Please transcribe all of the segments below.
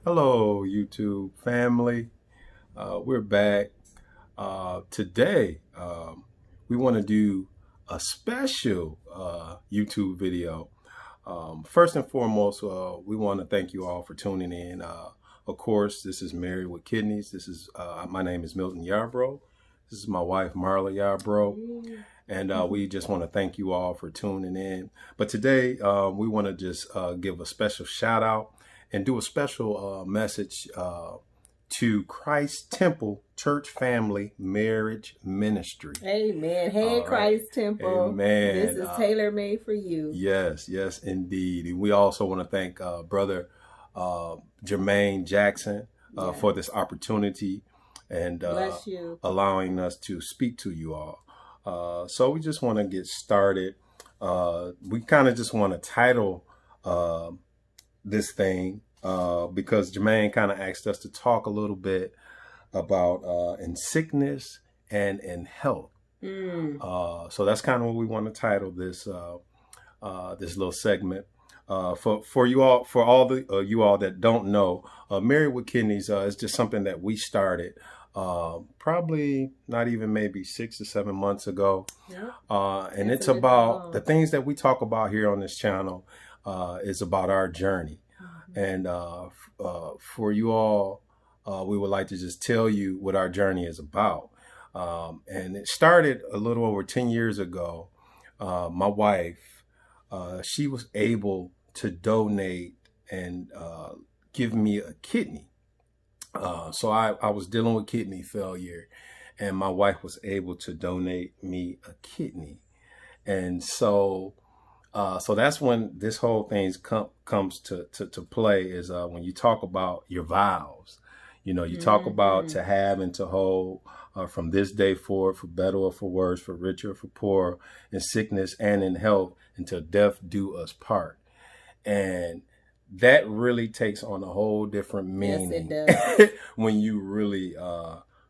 Hello, YouTube family. We're back. Today, we want to do a special YouTube video. First and foremost, we want to thank you all for tuning in. Of course, this is Married with Kidneys. My name is Milton Yarbrough. This is my wife, Marla Yarbrough. And we just want to thank you all for tuning in. But today, we want to just give a special shout out and do a special message to Christ Temple Church Family Marriage Ministry. Amen. Hey, Christ Temple. Amen. This is tailor-made for you. Yes, indeed. And we also want to thank Brother Jermaine Jackson for this opportunity and allowing us to speak to you all. So we just want to get started. We kind of just want to title this thing because Jermaine kind of asked us to talk a little bit about in sickness and in health. So that's kind of what we want to title this this little segment. For you all, for all the you all that don't know, Married with Kidneys is just something that we started probably not even maybe 6 to 7 months ago. And it's about the things that we talk about here on this channel is about our journey. And for you all, we would like to just tell you what our journey is about. And it started a little over 10 years ago. My wife, she was able to donate and give me a kidney. So I was dealing with kidney failure, and my wife was able to donate me a kidney. And so that's when this whole thing comes to play is when you talk about your vows. You know, you talk about to have and to hold from this day forward, for better or for worse, for richer or for poorer, in sickness and in health, until death do us part. And that really takes on a whole different meaning. Yes, it does. When you really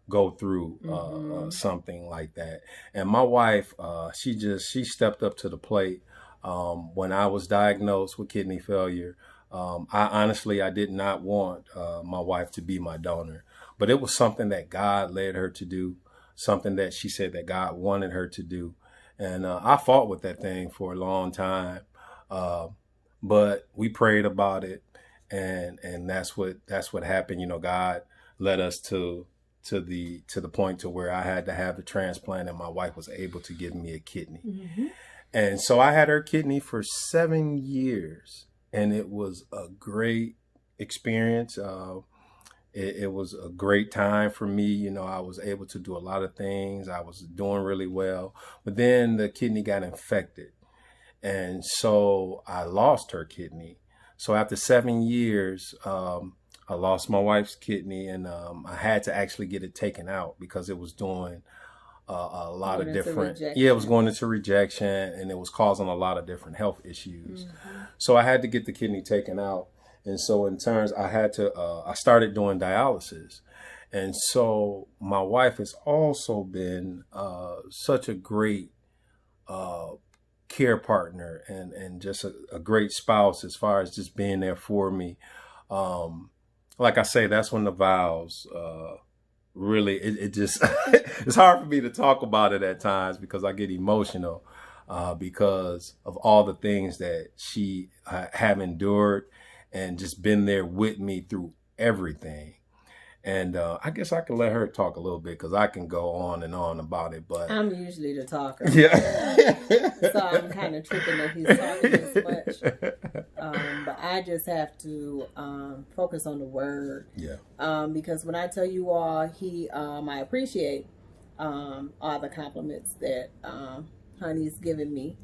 go through something like that. And my wife, she stepped up to the plate. When I was diagnosed with kidney failure, I did not want my wife to be my donor, but it was something that God led her to do, something that she said that God wanted her to do. And I fought with that thing for a long time. But we prayed about it, and that's what happened. You know, God led us to the point to where I had to have the transplant, and my wife was able to give me a kidney. And so I had her kidney for 7 years, and it was a great experience. It was a great time for me. You know, I was able to do a lot of things. I was doing really well, but then the kidney got infected. And so I lost her kidney. So after 7 years, I lost my wife's kidney, and I had to actually get it taken out because it was doing a lot of different, it was going into rejection, and it was causing a lot of different health issues. So I had to get the kidney taken out. And so in turns, I started doing dialysis. And so my wife has also been such a great care partner and just a great spouse as far as just being there for me. Like I say, that's when the vows really, it just, it's hard for me to talk about it at times because I get emotional because of all the things that she have endured and just been there with me through everything. And I guess I can let her talk a little bit because I can go on and on about it. But I'm usually the talker. Yeah. So I'm kind of tripping that he's talking this much. But I just have to focus on the word. Yeah. Because when I tell you all, I appreciate all the compliments that honey's given me.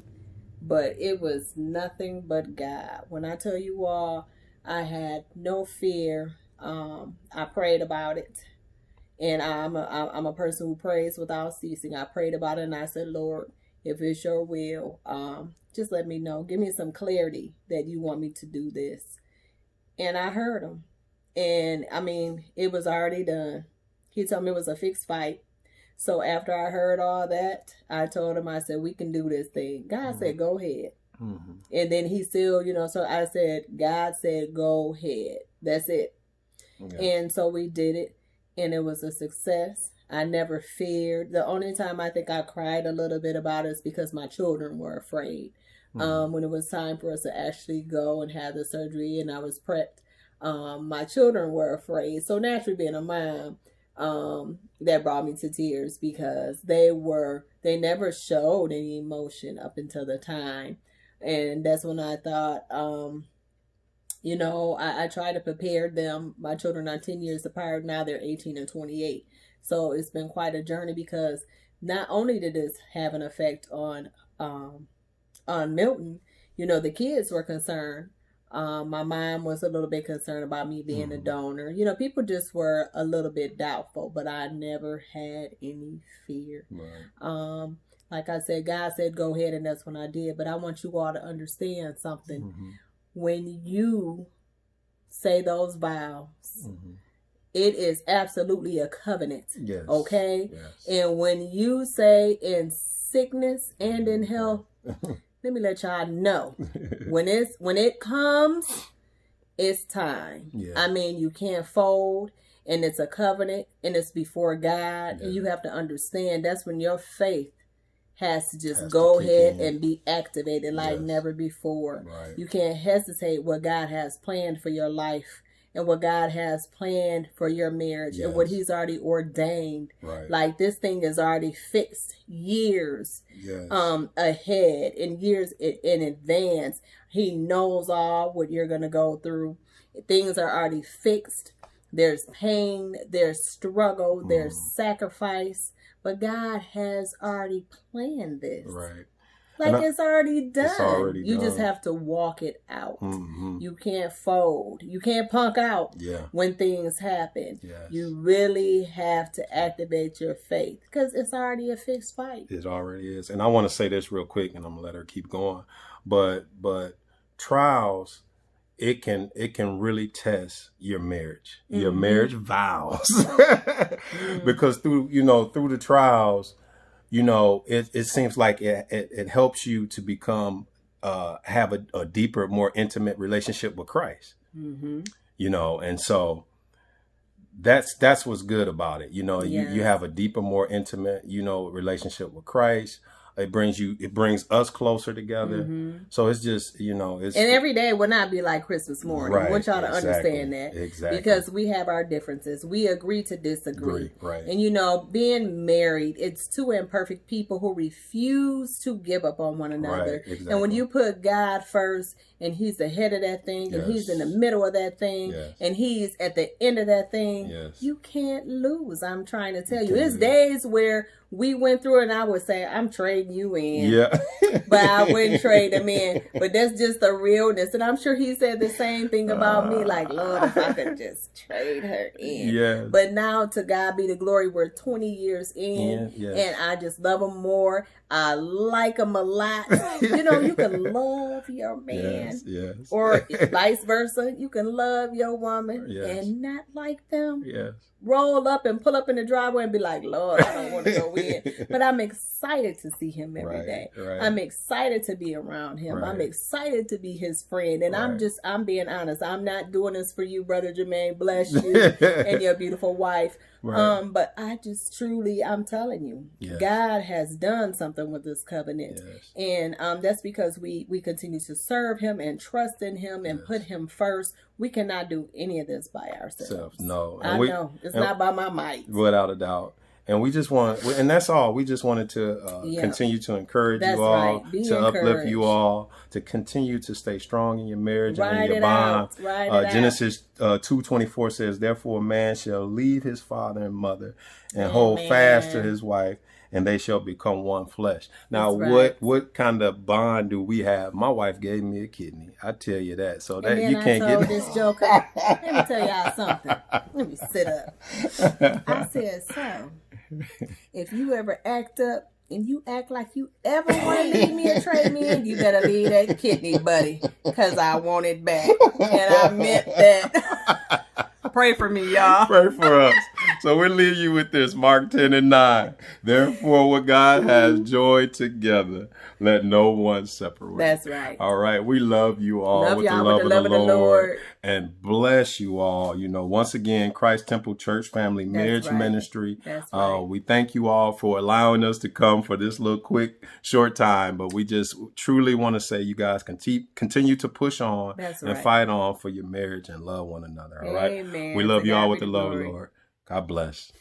But it was nothing but God. When I tell you all, I had no fear. I prayed about it, and I'm a person who prays without ceasing. I prayed about it, and I said, Lord, if it's your will, just let me know. Give me some clarity that you want me to do this. And I heard him, and I mean, it was already done. He told me it was a fixed fight. So after I heard all that, I told him, I said, we can do this thing. God said, go ahead. And then he still, so I said, God said, go ahead. That's it. Yeah. And so we did it, and it was a success. I never feared. The only time I think I cried a little bit about it is because my children were afraid. When it was time for us to actually go and have the surgery, and I was prepped, my children were afraid. So naturally, being a mom, that brought me to tears because they never showed any emotion up until the time. And that's when I thought, I try to prepare them. My children are 10 years apart. Now they're 18 and 28. So it's been quite a journey because not only did this have an effect on Milton, the kids were concerned. My mom was a little bit concerned about me being a donor. People just were a little bit doubtful, but I never had any fear. Right. Like I said, God said, go ahead, and that's when I did. But I want you all to understand something. When you say those vows, it is absolutely a covenant. Yes. Okay? Yes. And when you say in sickness and in health, let me let y'all know. When it comes, it's time. Yeah. I mean, you can't fold, and it's a covenant, and it's before God, and you have to understand that's when your faith has to just go ahead and be activated like never before. Right. You can't hesitate what God has planned for your life and what God has planned for your marriage and what He's already ordained. Right. Like this thing is already fixed years ahead and years in advance. He knows all what you're going to go through. Things are already fixed. There's pain, there's struggle, there's sacrifice. But God has already planned this. Right. Like it's already done. It's already you done. just have to walk it out. You can't fold. You can't punk out when things happen. Yes. You really have to activate your faith because it's already a fixed fight. It already is. And I want to say this real quick, and I'm gonna let her keep going. But trials, it can really test your marriage, your marriage vows, because through the trials, it seems like it helps you to become have a deeper, more intimate relationship with Christ. And so that's what's good about it. You have a deeper, more intimate, relationship with Christ. It brings us closer together. So it's just, and every day will not be like Christmas morning. Right, I want y'all to understand that. Exactly. Because we have our differences. We agree to disagree. Right. And being married, it's two imperfect people who refuse to give up on one another. Right, exactly. And when you put God first and He's the head of that thing and He's in the middle of that thing and He's at the end of that thing, you can't lose. I'm trying to tell you. It's days where we went through it and I would say, I'm trading you in. Yeah. But I wouldn't trade him in. But that's just the realness. And I'm sure he said the same thing about me. Like, Lord, if I could just trade her in. Yeah. But now to God be the glory. We're 20 years in. And I just love him more. I like him a lot. You can love your man. Yes. Or vice versa. You can love your woman and not like them. Yes. Roll up and pull up in the driveway and be like, Lord, I don't want to go in. But I'm excited to see him every day. Right. I'm excited to be around him. Right. I'm excited to be his friend. And I'm being honest. I'm not doing this for you, Brother Jermaine. Bless you and your beautiful wife. Right. But I just truly, I'm telling you, God has done something with this covenant. And that's because we continue to serve him and trust in him and put him first. We cannot do any of this by ourselves. No. I know. It's not by my might. Without a doubt. And we just and that's all. We just wanted to continue to encourage you all, to uplift you all, to continue to stay strong in your marriage and in your bond. Genesis 2:24 says, therefore a man shall leave his father and mother and hold fast to his wife, and they shall become one flesh. Now, what kind of bond do we have? My wife gave me a kidney. I tell you that. So that you can't get this joker. Let me tell y'all something. Let me sit up. I said, so if you ever act up and you act like you ever want to leave me or trade me in, you better leave that kidney, buddy, because I want it back. And I meant that. Pray for me, y'all. Pray for us. So we'll leave you with this, Mark 10:9. Therefore, what God has joined together, let no one separate. That's right. All right. We love you all Love with the y'all love with the of the love of the Lord. Lord. And bless you all. You know, once again, Christ Temple Church Family Marriage right. Ministry. That's right. We thank you all for allowing us to come for this little quick, short time. But we just truly want to say you guys continue to push on and fight on for your marriage and love one another. All right. Amen. We love To you all God with be the the love of the glory. Lord. God bless.